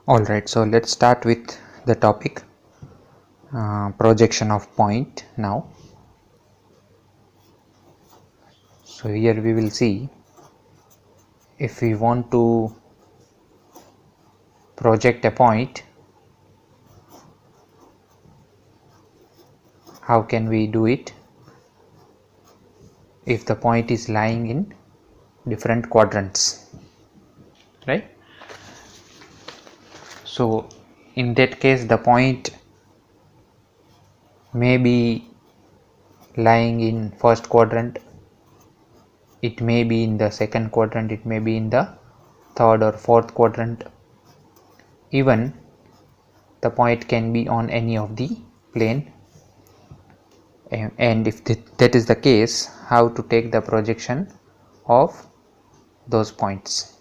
Alright, so let's start with the topic projection of point now. So here we will see if we want to project a point, how can we do it if the point is lying in different quadrants, right? So in that case the point may be lying in first quadrant, it may be in the second quadrant, it may be in the third or fourth quadrant, even the point can be on any of the plane. And if that is the case, how to take the projection of those points.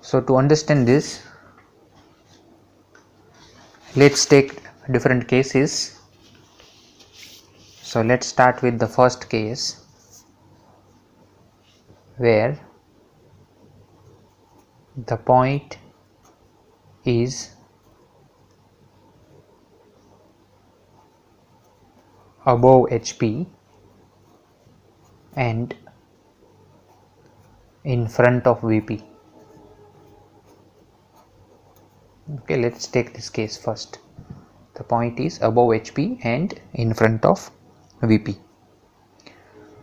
So to understand this, let's take different cases. So let's start with the first case where the point is above HP and in front of VP. Okay, let's take this case first. The point is above HP and in front of VP.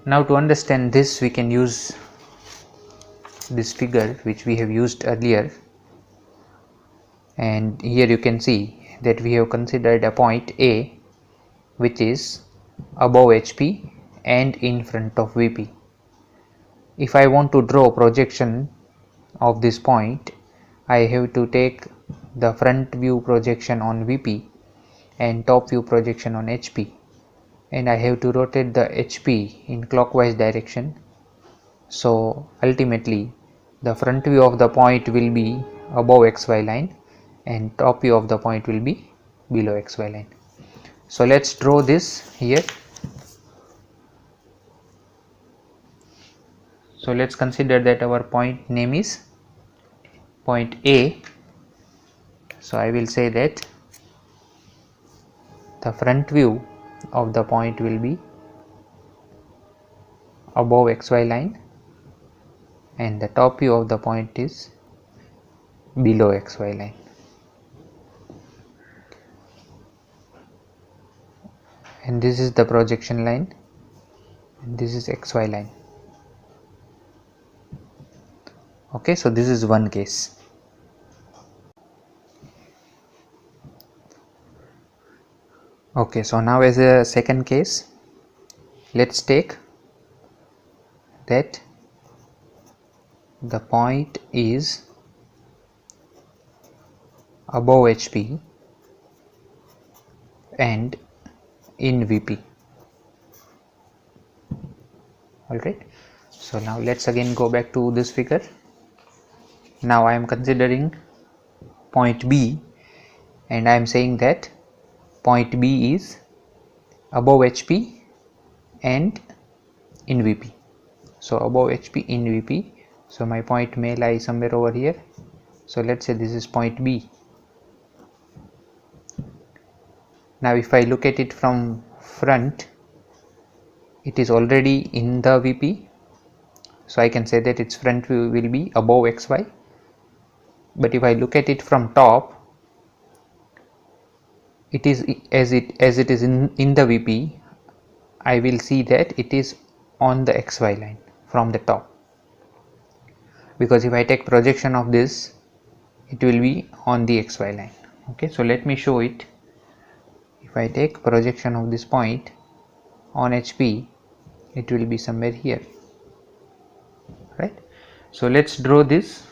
Now to understand this, we can use this figure which we have used earlier, and here you can see that we have considered a point A which is above HP and in front of VP. If I want to draw projection of this point, I have to take the front view projection on VP and top view projection on HP, and I have to rotate the HP in clockwise direction. So ultimately the front view of the point will be above XY line and top view of the point will be below XY line. So let's draw this here. So let's consider that our point name is point A. So I will say that the front view of the point will be above XY line and the top view of the point is below XY line. And this is the projection line and this is XY line. Okay, so this is one case. Okay, so now as a second case, let's take that the point is above HP and in VP. Alright, so now let's again go back to this figure. Now I am considering point B and I am saying that point B is above HP and in VP. So above HP in VP, so my point may lie somewhere over here. So let's say this is point B. Now if I look at it from front, it is already in the VP, so I can say that its front view will be above XY. But if I look at it from top, it is as it is in the VP, I will see that it is on the XY line from the top, because if I take projection of this, it will be on the XY line. Okay, so let me show it. If I take projection of this point on HP, it will be somewhere here, right? So let's draw this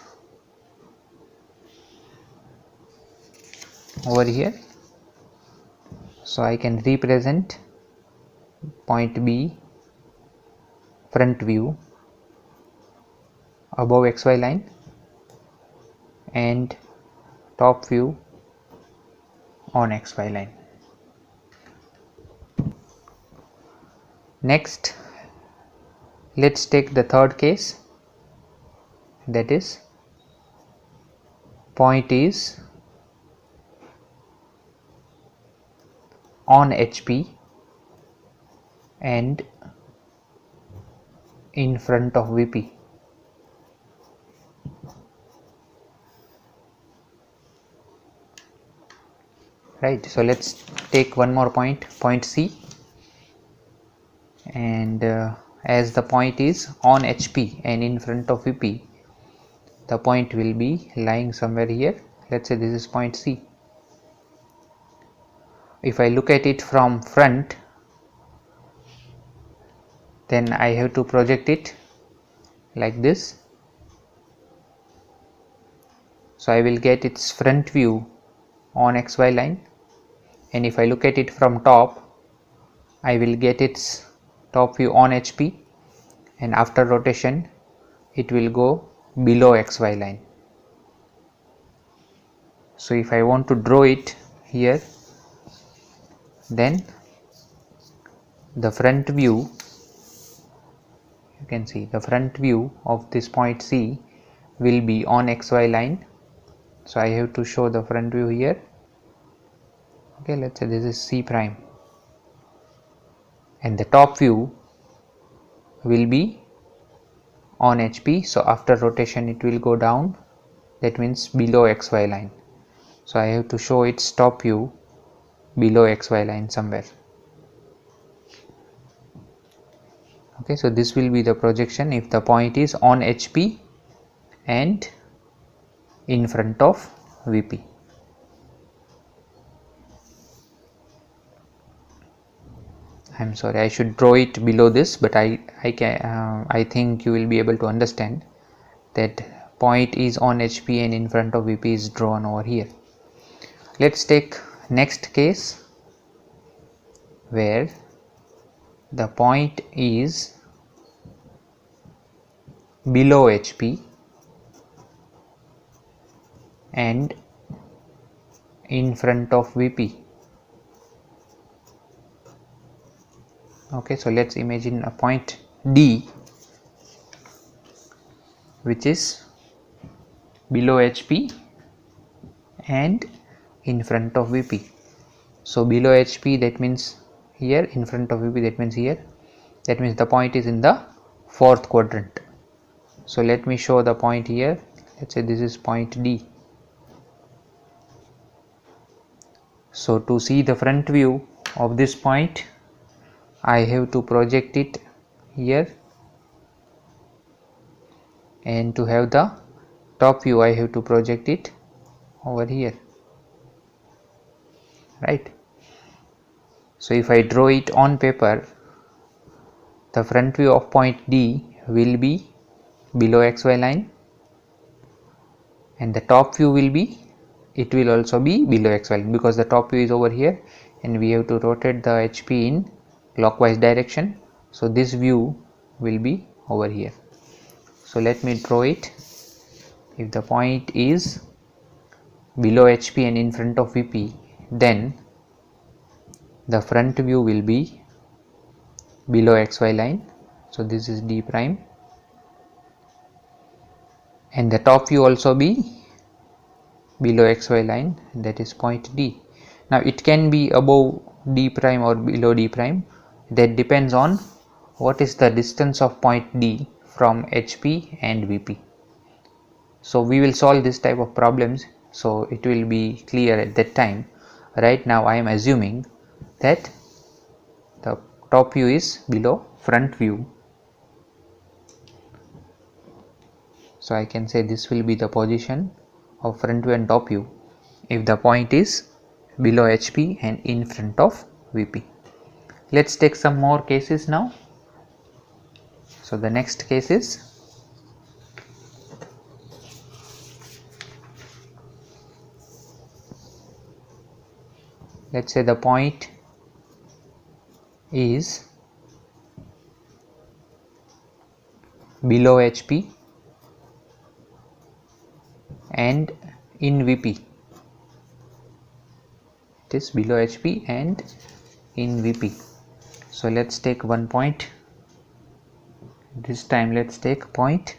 over here. So I can represent point B front view above XY line and top view on XY line. Next, let's take the third case, that is point is on HP and in front of VP. Right, so let's take one more point, point C, and as the point is on HP and in front of VP, the point will be lying somewhere here. Let's say this is point C. If I look at it from front, then I have to project it like this. So I will get its front view on XY line, and if I look at it from top, I will get its top view on HP, and after rotation it will go below XY line. So if I want to draw it here, then the front view, you can see the front view of this point C will be on XY line. So I have to show the front view here. Okay, let's say this is C prime, and the top view will be on HP. So after rotation it will go down, that means below XY line. So I have to show its top view below XY line somewhere. Okay, so this will be the projection if the point is on HP and in front of VP. I'm sorry, I should draw it below this, but I think you will be able to understand that point is on HP and in front of VP is drawn over here. Let's take next case where the point is below HP and in front of VP. Okay, so let's imagine a point D which is below HP and in front of VP. So below HP, that means here, in front of VP, that means here. That means the point is in the fourth quadrant. So let me show the point here. Let's say this is point D. So to see the front view of this point, I have to project it here, and to have the top view I have to project it over here, right? So if I draw it on paper, the front view of point D will be below XY line, and the top view will be, it will also be below XY line, because the top view is over here and we have to rotate the HP in clockwise direction. So this view will be over here. So let me draw it. If the point is below HP and in front of VP, then the front view will be below XY line. So this is D prime, and the top view also be below XY line, that is point D. Now it can be above D prime or below D prime, that depends on what is the distance of point D from HP and VP. So we will solve this type of problems, so it will be clear at that time. Right now I am assuming that the top view is below front view. So I can say this will be the position of front view and top view if the point is below HP and in front of VP. Let's take some more cases now. So the next case is, let's say the point is below HP and in VP. It is below HP and in VP. So let's take one point. This time let's take point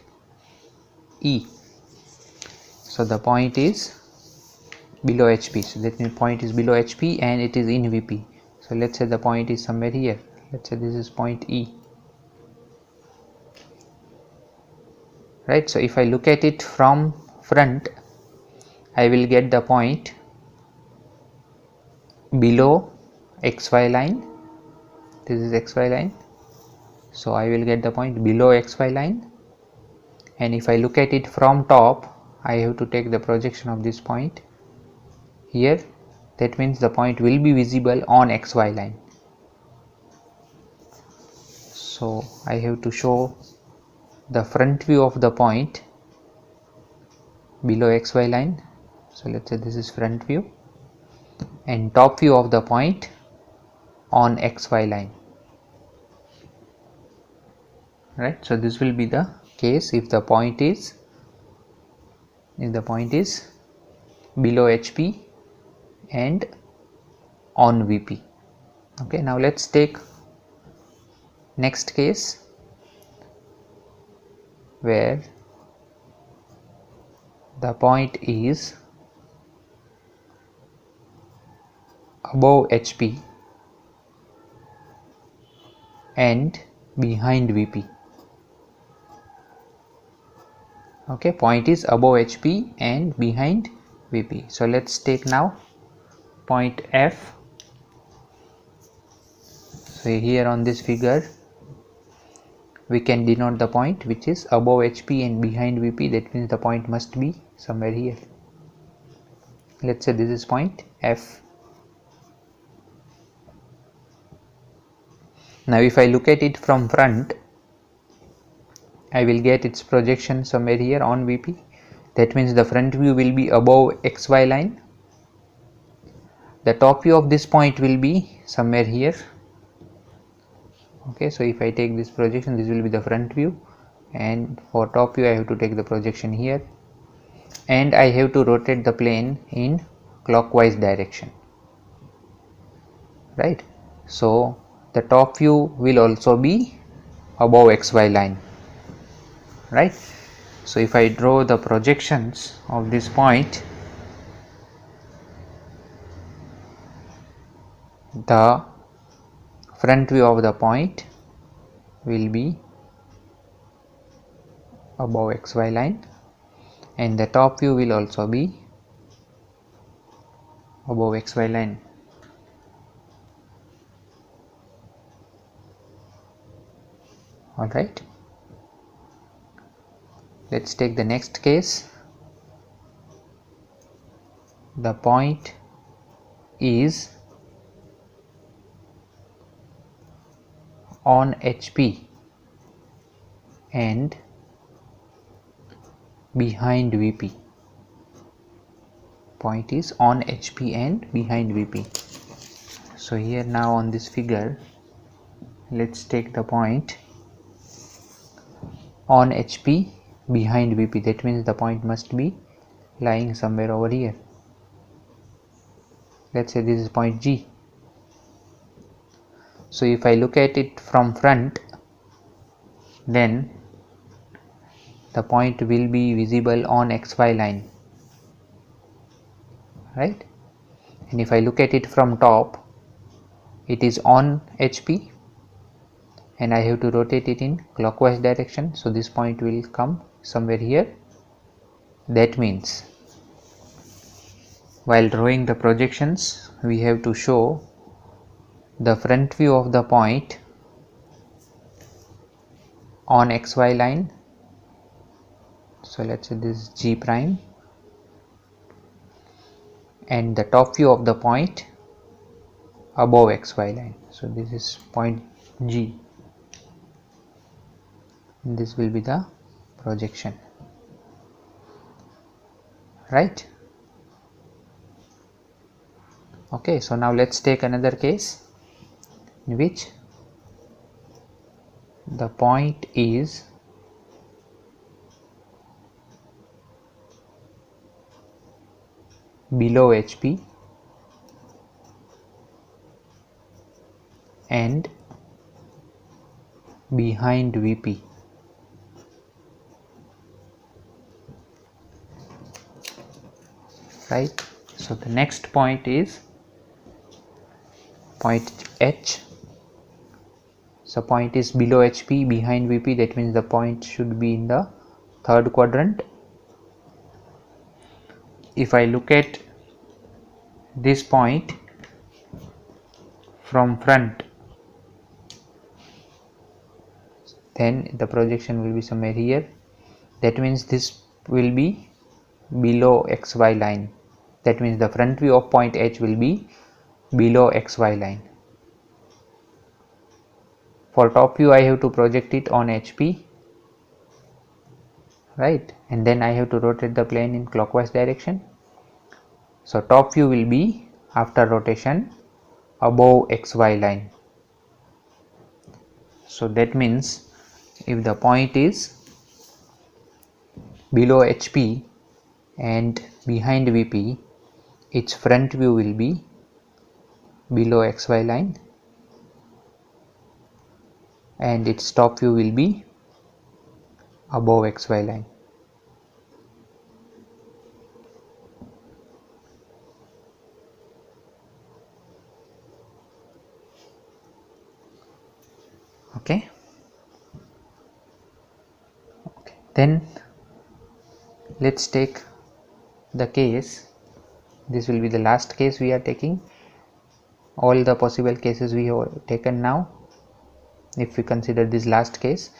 E. So the point is below HP, so that means point is below HP and it is in VP. So let's say the point is somewhere here, let's say this is point E, right? So if I look at it from front, I will get the point below XY line, this is XY line, so I will get the point below XY line. And if I look at it from top, I have to take the projection of this point here, that means the point will be visible on XY line. So I have to show the front view of the point below XY line, so let's say this is front view, and top view of the point on XY line, right? So this will be the case if the point is below HP and on VP. Okay, now let's take next case where the point is above HP and behind VP. Okay, point is above HP and behind VP. So let's take now point F. So here on this figure we can denote the point which is above HP and behind VP, that means the point must be somewhere here. Let's say this is point F. Now if I look at it from front, I will get its projection somewhere here on VP, that means the front view will be above XY line. The top view of this point will be somewhere here. Okay, so if I take this projection, this will be the front view, and for top view I have to take the projection here, and I have to rotate the plane in clockwise direction, right? So the top view will also be above XY line, right? So if I draw the projections of this point, the front view of the point will be above XY line and the top view will also be above XY line. Alright, let's take the next case. The point is on HP and behind VP. Point is on HP and behind VP. So here now on this figure, let's take the point on HP behind VP, that means the point must be lying somewhere over here. Let's say this is point G. So if I look at it from front, then the point will be visible on XY line, right? And if I look at it from top, it is on HP and I have to rotate it in clockwise direction, so this point will come somewhere here. That means while drawing the projections, we have to show the front view of the point on XY line. So let's say this is G prime, and the top view of the point above XY line. So this is point G. This will be the projection, right? Okay, so now let's take another case in which the point is below HP and behind VP. right? So the next point is point H. So point is below HP, behind VP, that means the point should be in the third quadrant. If I look at this point from front, then the projection will be somewhere here. That means this will be below XY line. That means the front view of point H will be below XY line. For top view, I have to project it on HP, right? And then I have to rotate the plane in clockwise direction. So top view will be, after rotation, above XY line. So that means if the point is below HP and behind VP, its front view will be below XY line and its top view will be above XY line. Okay. Then let's take the case. This will be the last case we are taking. All the possible cases we have taken now. If we consider this last case,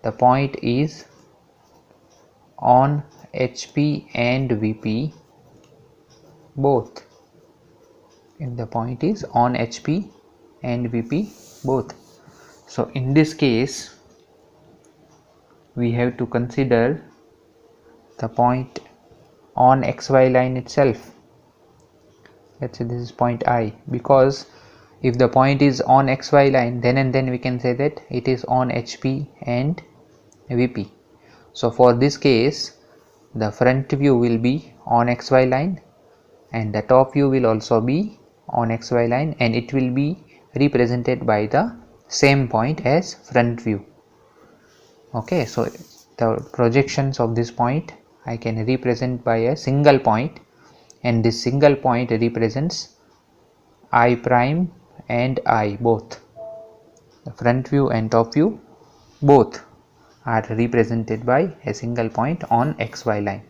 the point is on HP and VP both. If the point is on HP and VP both. So in this case, we have to consider the point on XY line itself. Let's say this is point I, because if the point is on XY line, then and then we can say that it is on HP and VP. So for this case, the front view will be on XY line and the top view will also be on XY line, and it will be represented by the same point as front view. Okay, so the projections of this point I can represent by a single point, and this single point represents I prime and I both. The front view and top view both are represented by a single point on XY line.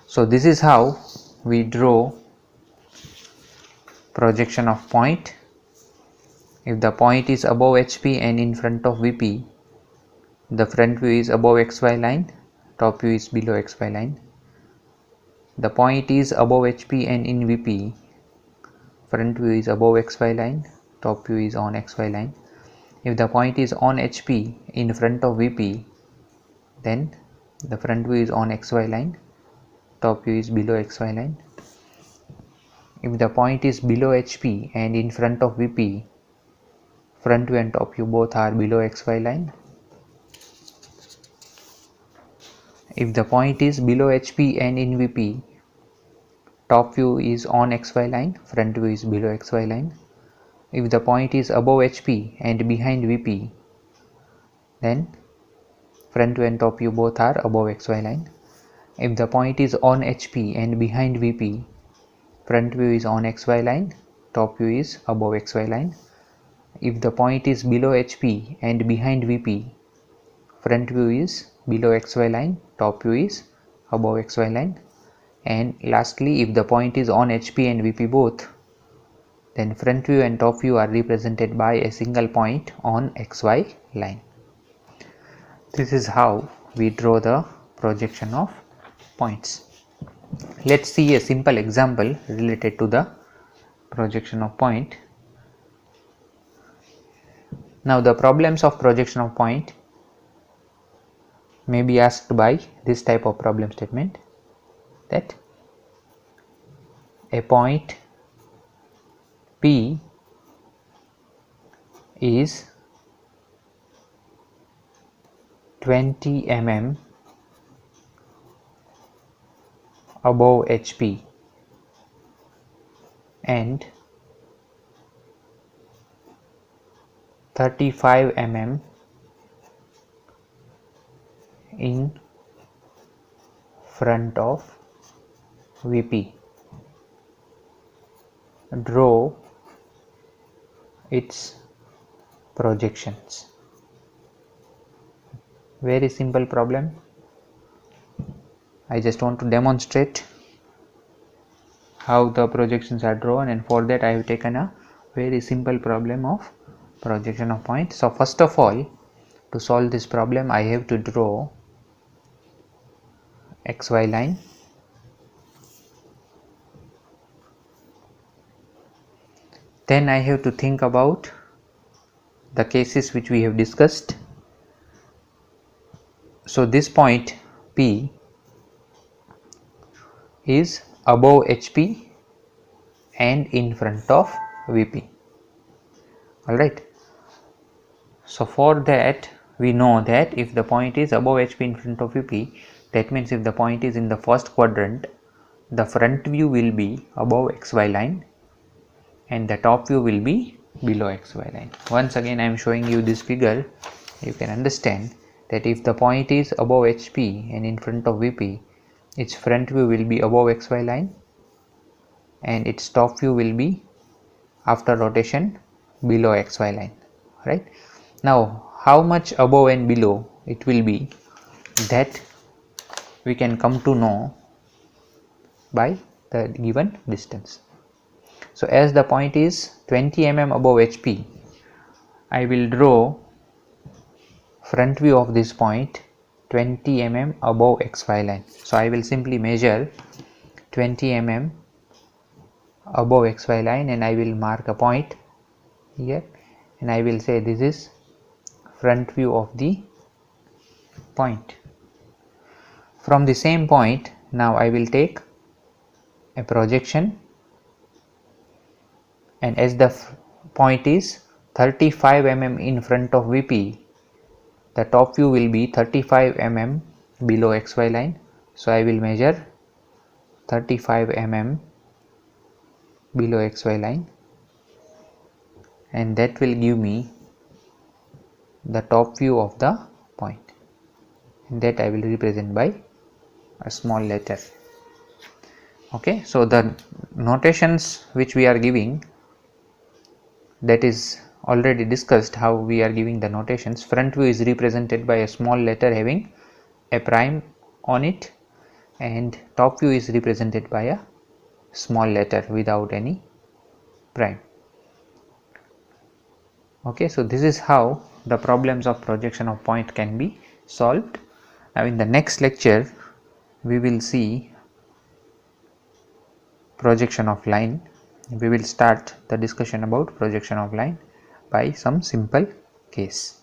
So this is how we draw projection of point. If the point is above HP and in front of VP, the front view is above XY line, top view is below XY line. The point is above HP and in VP, front view is above XY line, top view is on XY line. If the point is on HP in front of VP, then the front view is on XY line, top view is below XY line. If the point is below HP and in front of VP, front view and top view both are below XY line. If the point is below HP and in VP, top view is on XY line, front view is below XY line. If the point is above HP and behind VP, then front view and top view both are above XY line. If the point is on HP and behind VP, front view is on XY line, top view is above XY line. If the point is below HP and behind VP, front view is below XY line, top view is above XY line. And lastly, if the point is on HP and VP both, then front view and top view are represented by a single point on XY line. This is how we draw the projection of points. Let's see a simple example related to the projection of point. Now the problems of projection of point may be asked by this type of problem statement, that a point P is 20 mm above HP and 35 mm in front of VP, draw its projections. Very simple problem. I just want to demonstrate how the projections are drawn, and for that I have taken a very simple problem of projection of point. So first of all, to solve this problem I have to draw xy line, then I have to think about the cases which we have discussed. So this point P is above HP and in front of VP. Alright. So for that we know that if the point is above HP in front of VP, that means if the point is in the first quadrant, the front view will be above XY line and the top view will be below XY line. Once again I am showing you this figure. You can understand that if the point is above HP and in front of VP, its front view will be above XY line and its top view will be after rotation below XY line, right? Now how much above and below it will be, that we can come to know by the given distance. So as the point is 20 mm above HP, I will draw front view of this point 20 mm above XY line. So I will simply measure 20 mm above XY line and I will mark a point here and I will say this is front view of the point. From the same point now I will take a projection, and as the point is 35 mm in front of VP, the top view will be 35 mm below XY line. So I will measure 35 mm below XY line and that will give me the top view of the point, and that I will represent by a small letter. Okay, so the notations which we are giving, that is already discussed how we are giving the notations. Front view is represented by a small letter having a prime on it, and top view is represented by a small letter without any prime. Okay, so this is how the problems of projection of point can be solved. Now in the next lecture we will see projection of line. We will start the discussion about projection of line by some simple case.